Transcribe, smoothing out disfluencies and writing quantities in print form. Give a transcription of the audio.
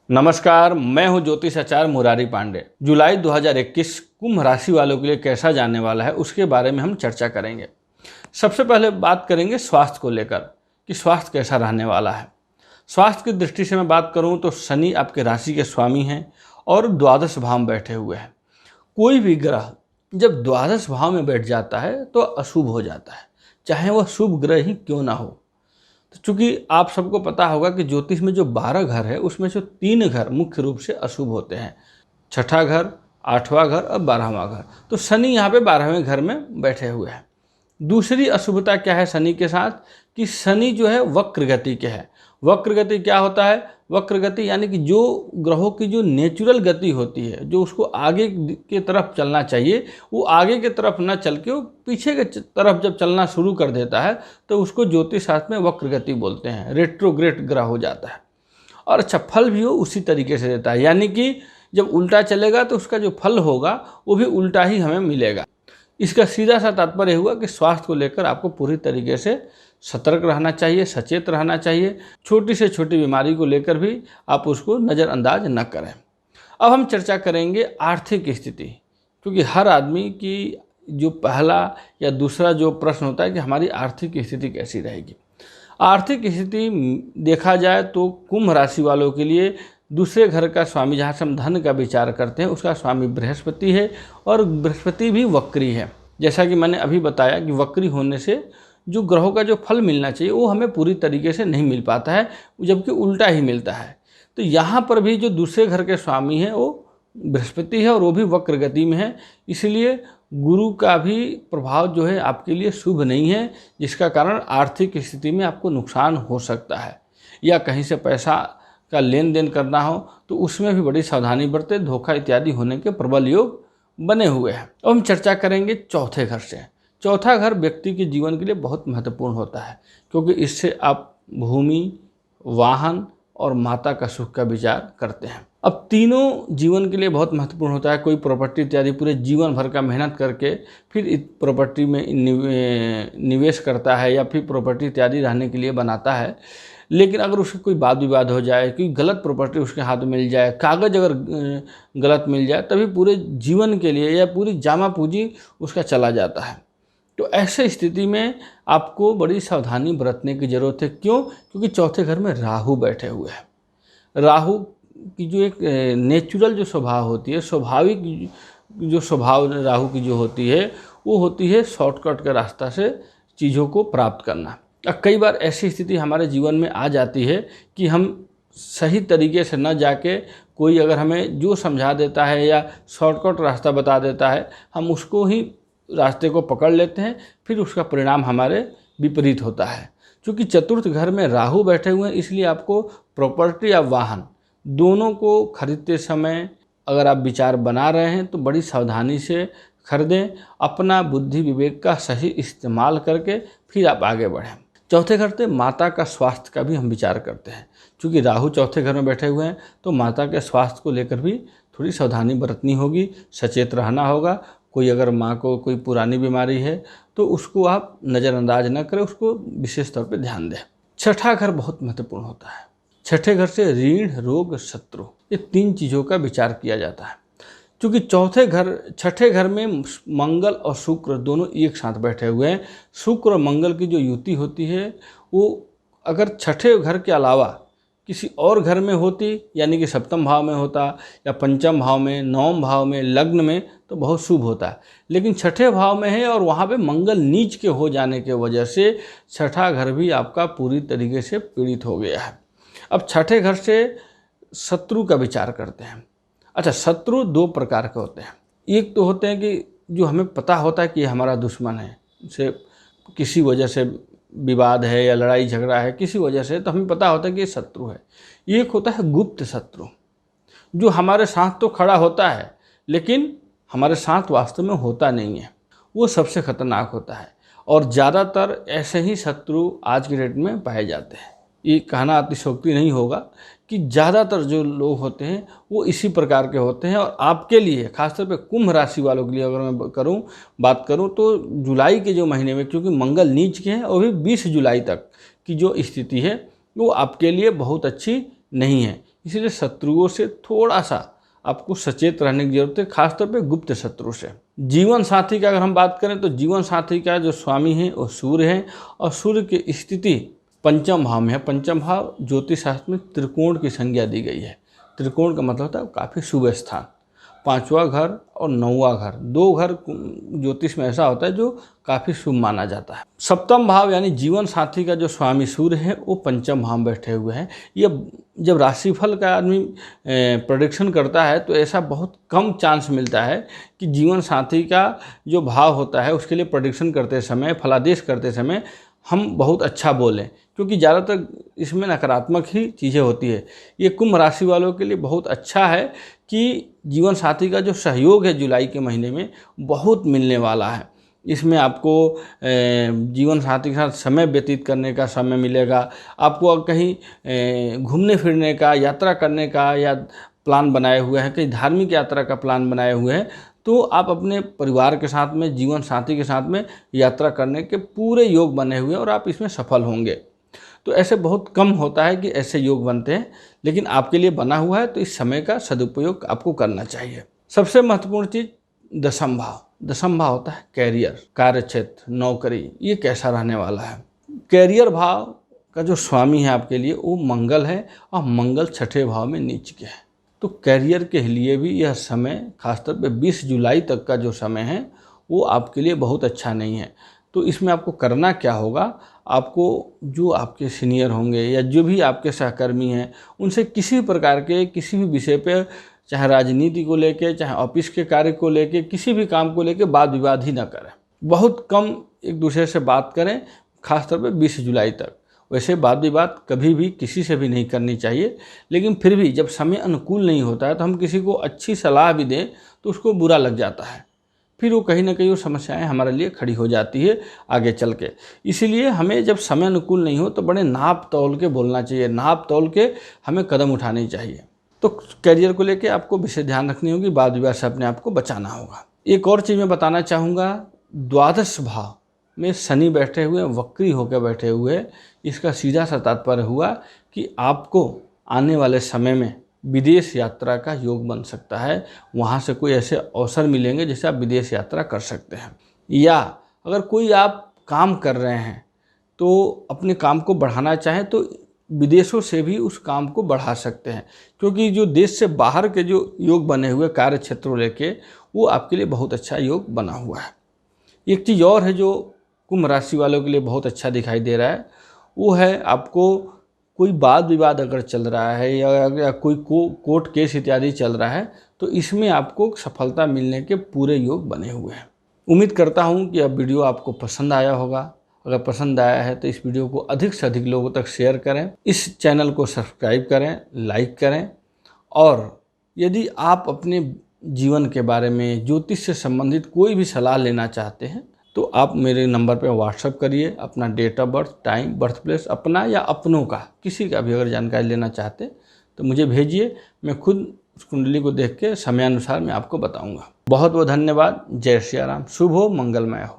नमस्कार, मैं हूं ज्योतिष आचार्य मुरारी पांडे। जुलाई 2021 कुंभ राशि वालों के लिए कैसा जाने वाला है उसके बारे में हम चर्चा करेंगे। सबसे पहले बात करेंगे स्वास्थ्य को लेकर कि स्वास्थ्य कैसा रहने वाला है। स्वास्थ्य की दृष्टि से मैं बात करूं तो शनि आपके राशि के स्वामी हैं और द्वादश भाव में बैठे हुए हैं। कोई भी ग्रह जब द्वादश भाव में बैठ जाता है तो अशुभ हो जाता है, चाहे वह शुभ ग्रह ही क्यों ना हो। तो चूंकि आप सबको पता होगा कि ज्योतिष में जो 12 घर है उसमें से 3 घर मुख्य रूप से अशुभ होते हैं, छठा घर, 8वां घर और 12वां घर। तो शनि यहाँ पे 12वें घर में बैठे हुए हैं। दूसरी अशुभता क्या है शनि के साथ कि शनि जो है वक्र गति के है। वक्र गति क्या होता है? वक्र गति यानी कि जो ग्रहों की जो नेचुरल गति होती है, जो उसको आगे की तरफ चलना चाहिए, वो आगे की तरफ न चल के वो पीछे के तरफ जब चलना शुरू कर देता है तो उसको ज्योतिष शास्त्र में वक्र गति बोलते हैं, रेट्रोग्रेड ग्रह हो जाता है। और अच्छा फल भी वो उसी तरीके से देता है, यानी कि जब उल्टा चलेगा तो उसका जो फल होगा वो भी उल्टा ही हमें मिलेगा। इसका सीधा सा तात्पर्य हुआ कि स्वास्थ्य को लेकर आपको पूरी तरीके से सतर्क रहना चाहिए, सचेत रहना चाहिए। छोटी से छोटी बीमारी को लेकर भी आप उसको नज़रअंदाज न करें। अब हम चर्चा करेंगे आर्थिक स्थिति, क्योंकि हर आदमी की जो पहला या दूसरा जो प्रश्न होता है कि हमारी आर्थिक स्थिति कैसी रहेगी। आर्थिक स्थिति देखा जाए तो कुंभ राशि वालों के लिए दूसरे घर का स्वामी, जहाँ से हम धन का विचार करते हैं, उसका स्वामी बृहस्पति है और बृहस्पति भी वक्री है। जैसा कि मैंने अभी बताया कि वक्री होने से जो ग्रहों का जो फल मिलना चाहिए वो हमें पूरी तरीके से नहीं मिल पाता है, जबकि उल्टा ही मिलता है। तो यहाँ पर भी जो दूसरे घर के स्वामी हैं वो बृहस्पति है और वो भी वक्र गति में है, इसलिए गुरु का भी प्रभाव जो है आपके लिए शुभ नहीं है, जिसका कारण आर्थिक स्थिति में आपको नुकसान हो सकता है। या कहीं से पैसा का लेन देन करना हो तो उसमें भी बड़ी सावधानी बरतें, धोखा इत्यादि होने के प्रबल योग बने हुए हैं। अब हम चर्चा करेंगे चौथे घर से। चौथा घर व्यक्ति के जीवन के लिए बहुत महत्वपूर्ण होता है, क्योंकि इससे आप भूमि, वाहन और माता का सुख का विचार करते हैं। अब तीनों जीवन के लिए बहुत महत्वपूर्ण होता है। कोई प्रॉपर्टी इत्यादि पूरे जीवन भर का मेहनत करके फिर इस प्रॉपर्टी में निवेश करता है या फिर प्रॉपर्टी इत्यादि रहने के लिए बनाता है, लेकिन अगर उसका कोई वाद विवाद हो जाए, कोई गलत प्रॉपर्टी उसके हाथ में मिल जाए, कागज़ अगर गलत मिल जाए, तभी पूरे जीवन के लिए या पूरी जामा पूंजी उसका चला जाता है। तो ऐसे स्थिति में आपको बड़ी सावधानी बरतने की ज़रूरत है। क्यों? क्योंकि चौथे घर में राहु बैठे हुए हैं। राहु की जो एक नेचुरल जो स्वभाव होती है, स्वाभाविक जो स्वभाव राहु की जो होती है वो होती है शॉर्टकट का रास्ता से चीज़ों को प्राप्त करना। कई बार ऐसी स्थिति हमारे जीवन में आ जाती है कि हम सही तरीके से न जाके कोई अगर हमें जो समझा देता है या शॉर्टकट रास्ता बता देता है, हम उसको ही रास्ते को पकड़ लेते हैं, फिर उसका परिणाम हमारे विपरीत होता है। क्योंकि चतुर्थ घर में राहु बैठे हुए हैं, इसलिए आपको प्रॉपर्टी या वाहन दोनों को खरीदते समय अगर आप विचार बना रहे हैं तो बड़ी सावधानी से खरीदें। अपना बुद्धि विवेक का सही इस्तेमाल करके फिर आप आगे बढ़ें। चौथे घर से माता का स्वास्थ्य का भी हम विचार करते हैं। क्योंकि राहु चौथे घर में बैठे हुए हैं तो माता के स्वास्थ्य को लेकर भी थोड़ी सावधानी बरतनी होगी, सचेत रहना होगा। कोई अगर माँ को कोई पुरानी बीमारी है तो उसको आप नज़रअंदाज न करें, उसको विशेष तौर पे ध्यान दें। छठा घर बहुत महत्वपूर्ण होता है। छठे घर से ऋण, रोग, शत्रु, ये 3 चीज़ों का विचार किया जाता है। क्योंकि छठे घर में मंगल और शुक्र दोनों एक साथ बैठे हुए हैं। शुक्र और मंगल की जो युति होती है वो अगर छठे घर के अलावा किसी और घर में होती, यानी कि सप्तम भाव में होता या पंचम भाव में, नवम भाव में, लग्न में, तो बहुत शुभ होता है। लेकिन छठे भाव में है और वहाँ पे मंगल नीच के हो जाने के वजह से छठा घर भी आपका पूरी तरीके से पीड़ित हो गया है। अब छठे घर से शत्रु का विचार करते हैं। अच्छा, शत्रु 2 प्रकार के होते हैं। एक तो होते हैं कि जो हमें पता होता है कि ये हमारा दुश्मन है, से किसी वजह से विवाद है या लड़ाई झगड़ा है किसी वजह से, तो हमें पता होता है कि ये शत्रु है। एक होता है गुप्त शत्रु, जो हमारे साथ तो खड़ा होता है लेकिन हमारे साथ वास्तव में होता नहीं है, वो सबसे खतरनाक होता है। और ज़्यादातर ऐसे ही शत्रु आज के डेट में पाए जाते हैं। ये कहना अतिशयोक्ति नहीं होगा कि ज़्यादातर जो लोग होते हैं वो इसी प्रकार के होते हैं। और आपके लिए खासतौर पे कुंभ राशि वालों के लिए अगर मैं बात करूं तो जुलाई के जो महीने में, क्योंकि मंगल नीच के हैं और भी 20 जुलाई तक की जो स्थिति है वो आपके लिए बहुत अच्छी नहीं है। इसीलिए शत्रुओं से थोड़ा सा आपको सचेत रहने की जरूरत है, खासतौर पे गुप्त शत्रु से। जीवन साथी का अगर हम बात करें तो जीवन साथी का जो स्वामी है वो सूर्य है, और सूर्य की स्थिति पंचम भाव में है। पंचम भाव ज्योतिष शास्त्र में त्रिकोण की संज्ञा दी गई है। त्रिकोण का मतलब होता है काफ़ी शुभ स्थान। 5वां घर और 9वां घर, 2 घर ज्योतिष में ऐसा होता है जो काफ़ी शुभ माना जाता है। सप्तम भाव यानी जीवन साथी का जो स्वामी सूर्य है वो पंचम भाव में बैठे हुए हैं। ये जब राशिफल का आदमी प्रेडिक्शन करता है तो ऐसा बहुत कम चांस मिलता है कि जीवन साथी का जो भाव होता है उसके लिए प्रेडिक्शन करते समय, फलादेश करते समय हम बहुत अच्छा बोलें, क्योंकि ज़्यादातर इसमें नकारात्मक ही चीज़ें होती है। ये कुंभ राशि वालों के लिए बहुत अच्छा है कि जीवन साथी का जो सहयोग है जुलाई के महीने में बहुत मिलने वाला है। इसमें आपको जीवन साथी के साथ समय व्यतीत करने का समय मिलेगा, आपको कहीं घूमने फिरने का, यात्रा करने का या प्लान बनाए हुए हैं, कहीं धार्मिक यात्रा का प्लान बनाए हुए हैं, तो आप अपने परिवार के साथ में, जीवन साथी के साथ में यात्रा करने के पूरे योग बने हुए हैं और आप इसमें सफल होंगे। तो ऐसे बहुत कम होता है कि ऐसे योग बनते हैं, लेकिन आपके लिए बना हुआ है, तो इस समय का सदुपयोग आपको करना चाहिए। सबसे महत्वपूर्ण चीज़ दशम भाव। दशम भाव होता है कैरियर, कार्यक्षेत्र, नौकरी, ये कैसा रहने वाला है। कैरियर भाव का जो स्वामी है आपके लिए वो मंगल है, और मंगल 6ठे भाव में नीच के है। तो कैरियर के लिए भी यह समय, खासतौर पे 20 जुलाई तक का जो समय है वो आपके लिए बहुत अच्छा नहीं है। तो इसमें आपको करना क्या होगा, आपको जो आपके सीनियर होंगे या जो भी आपके सहकर्मी हैं उनसे किसी प्रकार के किसी भी विषय पे, चाहे राजनीति को लेके, चाहे ऑफिस के कार्य को लेके, किसी भी काम को लेके वाद विवाद ही ना करें। बहुत कम एक दूसरे से बात करें, खासतौर पे 20 जुलाई तक। वैसे वाद विवाद कभी भी किसी से भी नहीं करनी चाहिए, लेकिन फिर भी जब समय अनुकूल नहीं होता है तो हम किसी को अच्छी सलाह भी दें तो उसको बुरा लग जाता है, फिर वो कहीं ना कहीं वो समस्याएं हमारे लिए खड़ी हो जाती है आगे चल के। इसीलिए हमें जब समय अनुकूल नहीं हो तो बड़े नाप तौल के बोलना चाहिए, नाप तौल के हमें कदम उठाने चाहिए। तो कैरियर को लेके आपको विशेष ध्यान रखनी होगी, वाद विवाद से अपने आप को बचाना होगा। एक और चीज़ मैं बताना चाहूँगा, द्वादश भाव में शनि बैठे हुए, वक्री होकर बैठे हुए, इसका सीधा सा तात्पर्य हुआ कि आपको आने वाले समय में विदेश यात्रा का योग बन सकता है। वहाँ से कोई ऐसे अवसर मिलेंगे जिससे आप विदेश यात्रा कर सकते हैं। या अगर कोई आप काम कर रहे हैं तो अपने काम को बढ़ाना चाहें तो विदेशों से भी उस काम को बढ़ा सकते हैं, क्योंकि जो देश से बाहर के जो योग बने हुए कार्य क्षेत्रों लेके वो आपके लिए बहुत अच्छा योग बना हुआ है। एक चीज़ और है जो कुंभ राशि वालों के लिए बहुत अच्छा दिखाई दे रहा है, वो है आपको कोई वाद विवाद अगर चल रहा है या कोई कोर्ट केस इत्यादि चल रहा है तो इसमें आपको सफलता मिलने के पूरे योग बने हुए हैं। उम्मीद करता हूँ कि अब वीडियो आपको पसंद आया होगा। अगर पसंद आया है तो इस वीडियो को अधिक से अधिक लोगों तक शेयर करें, इस चैनल को सब्सक्राइब करें, लाइक करें, और यदि आप अपने जीवन के बारे में, ज्योतिष से संबंधित कोई भी सलाह लेना चाहते हैं तो आप मेरे नंबर पर व्हाट्सएप करिए। अपना date of birth, time, birth place, अपना या अपनों का किसी का भी अगर जानकारी लेना चाहते तो मुझे भेजिए। मैं खुद उस कुंडली को देख के समयानुसार मैं आपको बताऊंगा। बहुत बहुत धन्यवाद। जय श्री राम। शुभ हो, मंगलमय हो।